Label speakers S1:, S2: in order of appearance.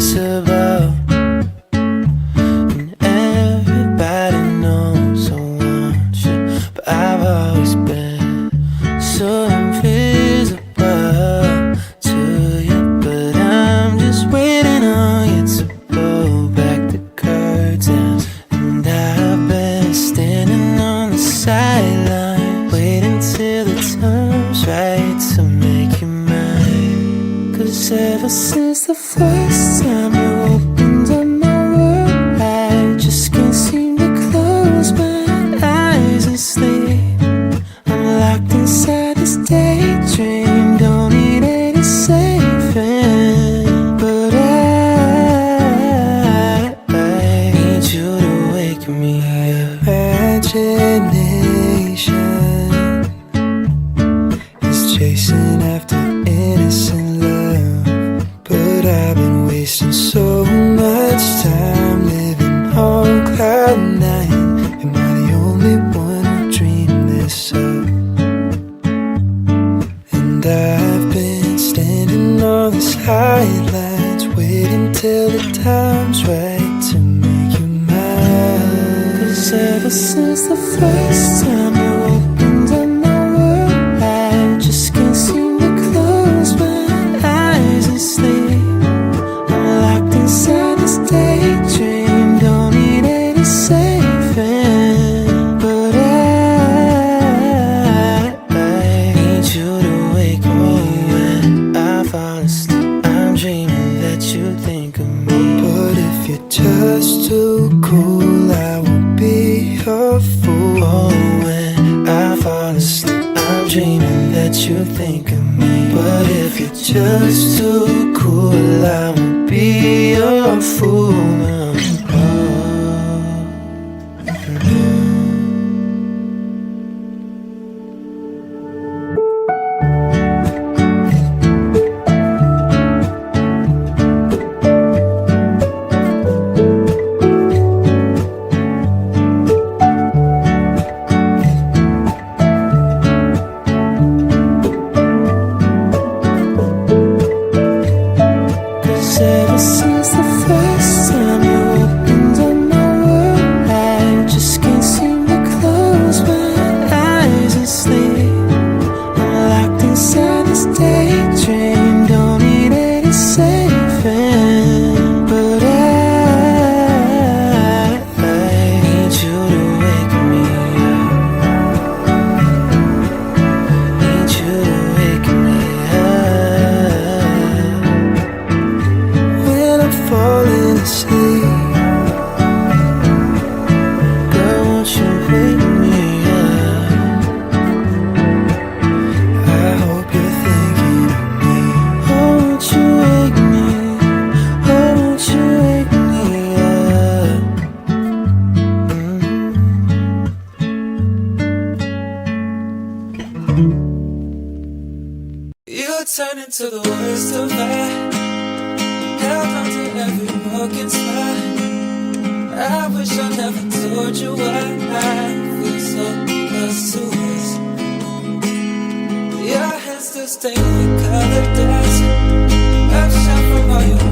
S1: invisible, and everybody knows I want you, but I've always been so invisible to you. But I'm just waiting on you to pull back the curtains, and I've been standing on the sideline waiting till the time's right to make you mine. 'Cause ever since the first time you opened up my world, I just can't seem to close my eyes and sleep. I'm locked inside this daydream, don't need any saving. But I need you to wake me up. Imagination is chasing after innocent love, but I've been wasting so much time living on cloud nine. Am I the only one who dreamed this up? And I've been standing on the sidelines waiting till the time's right to make you mine. 'Cause ever since the first time you opened up my world, I just can't seem to close my eyes and sleep. I'm locked inside this daydream, don't need any saving. But I need you to wake me when I fall asleep. I'm dreaming that you think of me. But if you're just too cool, I won't be your fool. Oh, when I fall asleep, I'm dreaming that you think of me. But if you're just too cool, I won't be your fool. Ever since the first time you opened up my world, I just can't seem to close my eyes and sleep. I'm locked inside this daydream, don't need any saving. But I need you to wake me up. Need you to wake me up when I'm falling asleep. Girl, won't you wake me up? I hope you're thinking of me. Oh, won't you wake me? Oh, won't you wake me up? You turn into the worst of me, held on to every broken spot. I wish I never told you why I feel so close to us. Your hands still stained with colored dust. I've shot from all your